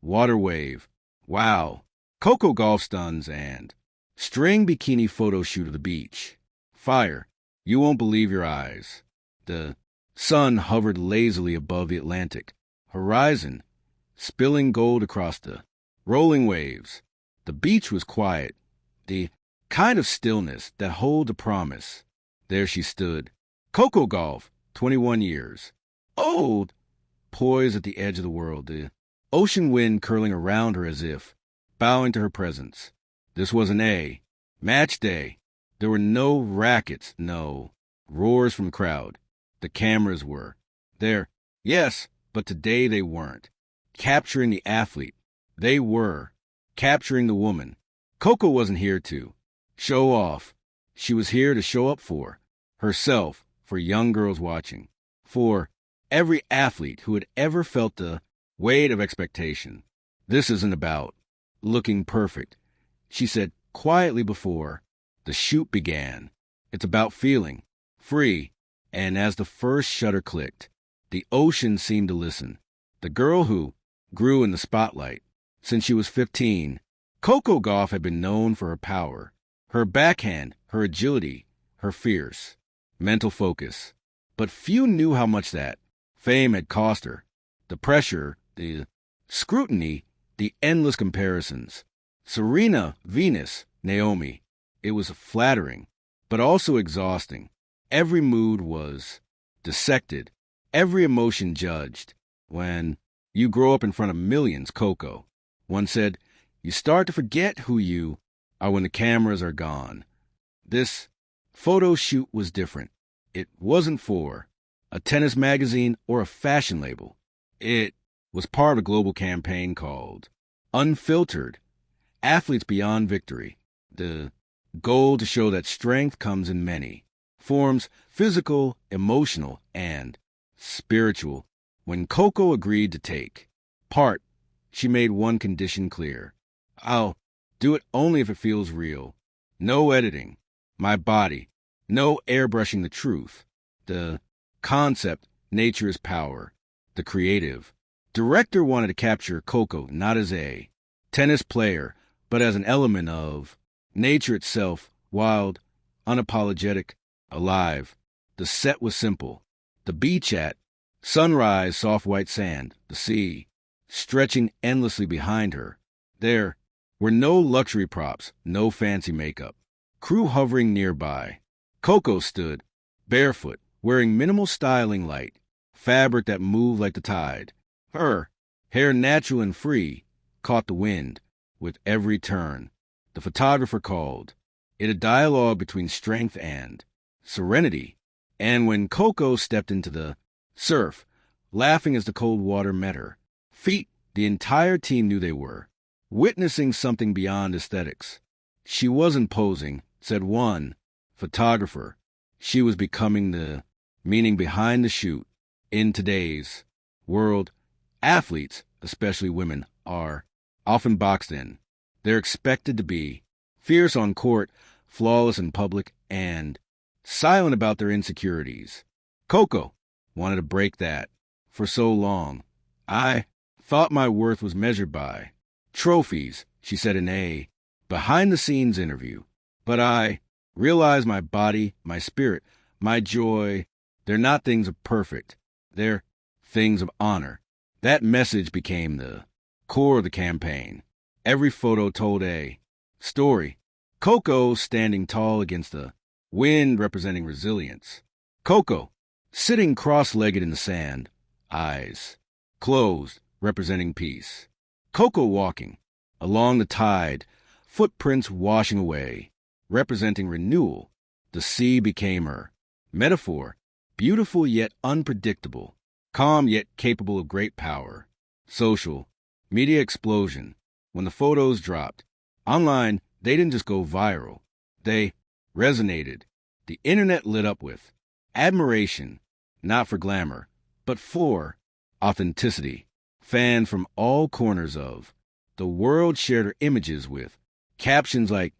water wave, wow, Coco Gauff stuns, and string bikini photo shoot of the beach. Fire, you won't believe your eyes. The sun hovered lazily above the Atlantic horizon, spilling gold across the rolling waves. The beach was quiet, the kind of stillness that holds a promise. There she stood, Coco Gauff, 21 years, old, poised at the edge of the world, the ocean wind curling around her as if bowing to her presence. This was an match day. There were no rackets, no roars from the crowd. The cameras were there, yes, but today they weren't capturing the athlete. They were capturing the woman. Coco wasn't here to show off. She was here to show up for herself, for young girls watching, for every athlete who had ever felt the weight of expectation. This isn't about looking perfect, she said quietly before the shoot began. It's about feeling free. And as the first shutter clicked, the ocean seemed to listen. The girl who grew in the spotlight since she was 15, Coco Gauff had been known for her power, her backhand, her agility, her fierce mental focus. But few knew how much that fame had cost her. The pressure, the scrutiny, the endless comparisons. Serena, Venus, Naomi. It was flattering, but also exhausting. Every mood was dissected, every emotion judged. When you grow up in front of millions, Coco, one said, you start to forget who you are when the cameras are gone. This photo shoot was different. It wasn't for a tennis magazine or a fashion label. It was part of a global campaign called Unfiltered, Athletes Beyond Victory. The goal to show that strength comes in many forms, physical, emotional, and spiritual. When Coco agreed to take part, she made one condition clear. I'll do it only if it feels real. No editing. My body. No airbrushing the truth. The concept, nature is power. The creative director wanted to capture Coco not as a tennis player, but as an element of nature itself, wild, unapologetic, alive. The set was simple. The beach at sunrise, soft white sand, the sea stretching endlessly behind her. There were no luxury props, no fancy makeup. Crew hovering nearby. Coco stood, barefoot, wearing minimal styling light, fabric that moved like the tide. Her hair natural and free caught the wind with every turn. The photographer called it a dialogue between strength and serenity. And when Coco stepped into the surf, laughing as the cold water met her feet, the entire team knew they were witnessing something beyond aesthetics. She wasn't posing, said one photographer. She was becoming the meaning behind the shoot. In today's world, athletes, especially women, are often boxed in. They're expected to be fierce on court, flawless in public, and silent about their insecurities. Coco wanted to break that. For so long, I thought my worth was measured by trophies, she said in a behind-the-scenes interview. But I realized my body, my spirit, my joy, they're not things of perfect. They're things of honor. That message became the core of the campaign. Every photo told a story. Coco standing tall against the wind, representing resilience. Coco sitting cross-legged in the sand, eyes closed, representing peace. Coco walking along the tide, footprints washing away, representing renewal. The sea became her metaphor, beautiful yet unpredictable, calm yet capable of great power. Social media explosion. When the photos dropped online, they didn't just go viral. They resonated. The internet lit up with admiration, not for glamour, but for authenticity. Fans from all corners of the world shared her images with captions like,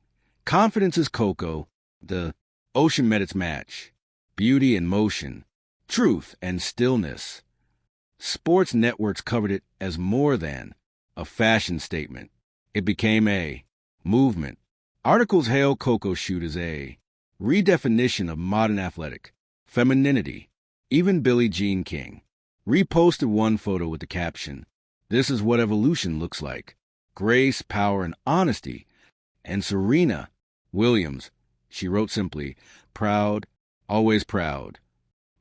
"Confidence is Coco," "The ocean met its match," "Beauty and motion," "Truth and stillness." Sports networks covered it as more than a fashion statement. It became a movement. Articles hail Coco Shoot as a redefinition of modern athletic, femininity. Even Billie Jean King reposted one photo with the caption, "This is what evolution looks like. Grace, power, and honesty." And Serena Williams, she wrote simply, "Proud, always proud."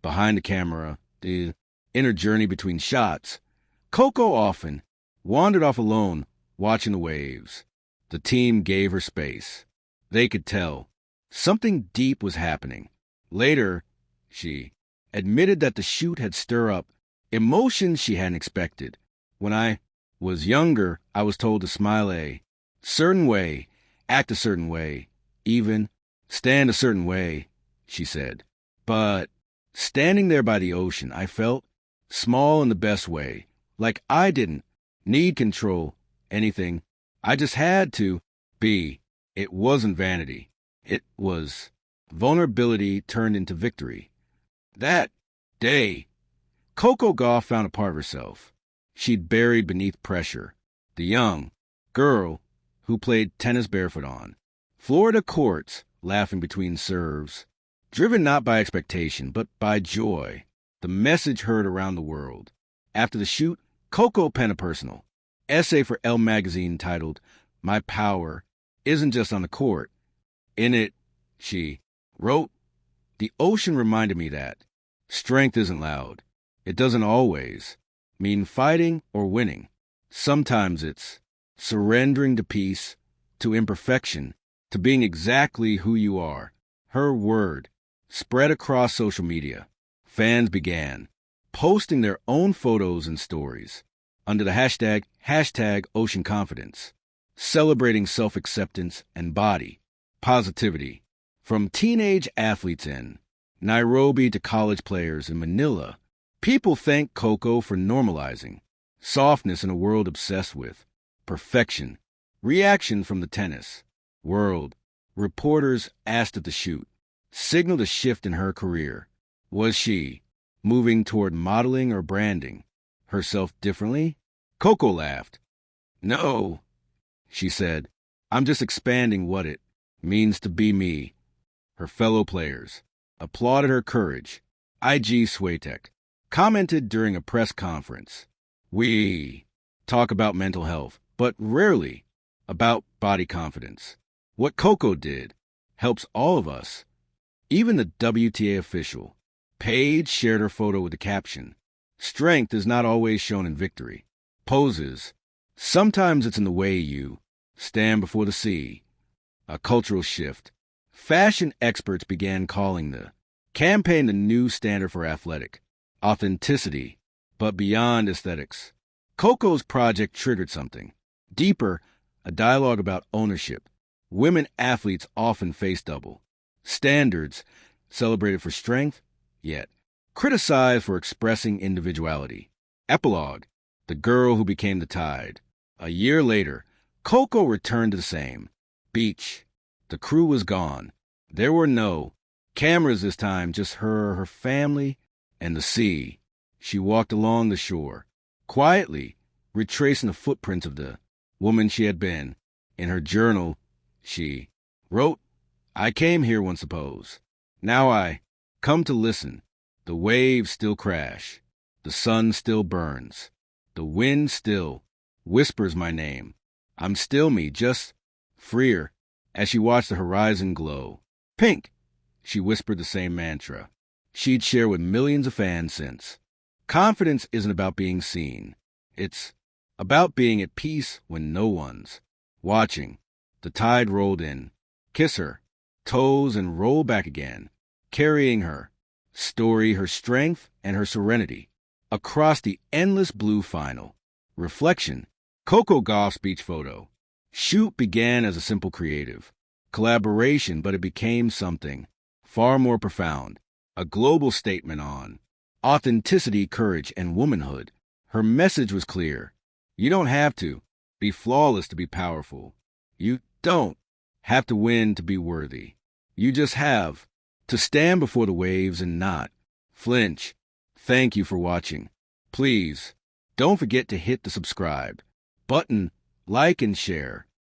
Behind the camera, the inner journey between shots, Coco often wandered off alone, watching the waves. The team gave her space. They could tell something deep was happening. Later, she admitted that the shoot had stirred up emotions she hadn't expected. "When I was younger, I was told to smile a certain way, act a certain way, even stand a certain way," she said. "But standing there by the ocean, I felt small in the best way, like I didn't need control anything. I just had to be." It wasn't vanity. It was vulnerability turned into victory. That day, Coco Gauff found a part of herself she'd buried beneath pressure. The young girl who played tennis barefoot on Florida courts, laughing between serves, driven not by expectation, but by joy. The message heard around the world. After the shoot, Coco penned a personal essay for Elle magazine titled, "My Power Isn't Just on the Court." In it, she wrote, "The ocean reminded me that strength isn't loud. It doesn't always mean fighting or winning. Sometimes it's surrendering to peace, to imperfection, to being exactly who you are." Her word spread across social media. Fans began posting their own photos and stories under the hashtag Ocean Confidence, celebrating self-acceptance and body positivity. From teenage athletes in Nairobi to college players in Manila, people thank Coco for normalizing softness in a world obsessed with perfection. Reaction from the tennis world. Reporters asked if the shoot signaled a shift in her career. Was she moving toward modeling or branding herself differently? Coco laughed. "No," she said. "I'm just expanding what it means to be me." Her fellow players applauded her courage. IG Swiatek commented during a press conference, "We talk about mental health, but rarely about body confidence. What Coco did helps all of us." Even the WTA official page shared her photo with the caption, "Strength is not always shown in victory. Poses. Sometimes it's in the way you stand before the sea." A cultural shift. Fashion experts began calling the campaign the new standard for athletic authenticity, but beyond aesthetics. Coco's project triggered something deeper, a dialogue about ownership. Women athletes often face double standards, celebrated for strength, yet criticized for expressing individuality. Epilogue. The girl who became the tide. A year later, Coco returned to the same beach. The crew was gone. There were no cameras this time, just her family, and the sea. She walked along the shore, quietly retracing the footprints of the woman she had been. In her journal, she wrote, "I came here once suppose. Now I come to listen. The waves still crash. The sun still burns. The wind still whispers my name. I'm still me, just freer." As she watched the horizon glow. "Pink," she whispered the same mantra she'd shared with millions of fans since. Confidence isn't about being seen. It's about being at peace when no one's watching. The tide rolled in. Kiss her toes and roll back again, carrying her story, her strength, and her serenity across the endless blue final. Reflection. Coco Gauff's beach photo shoot began as a simple creative collaboration, but it became something far more profound, a global statement on authenticity, courage, and womanhood. Her message was clear. You don't have to be flawless to be powerful. You don't have to win to be worthy. You just have to stand before the waves and not flinch. Thank you for watching. Please don't forget to hit the subscribe Button, like and share.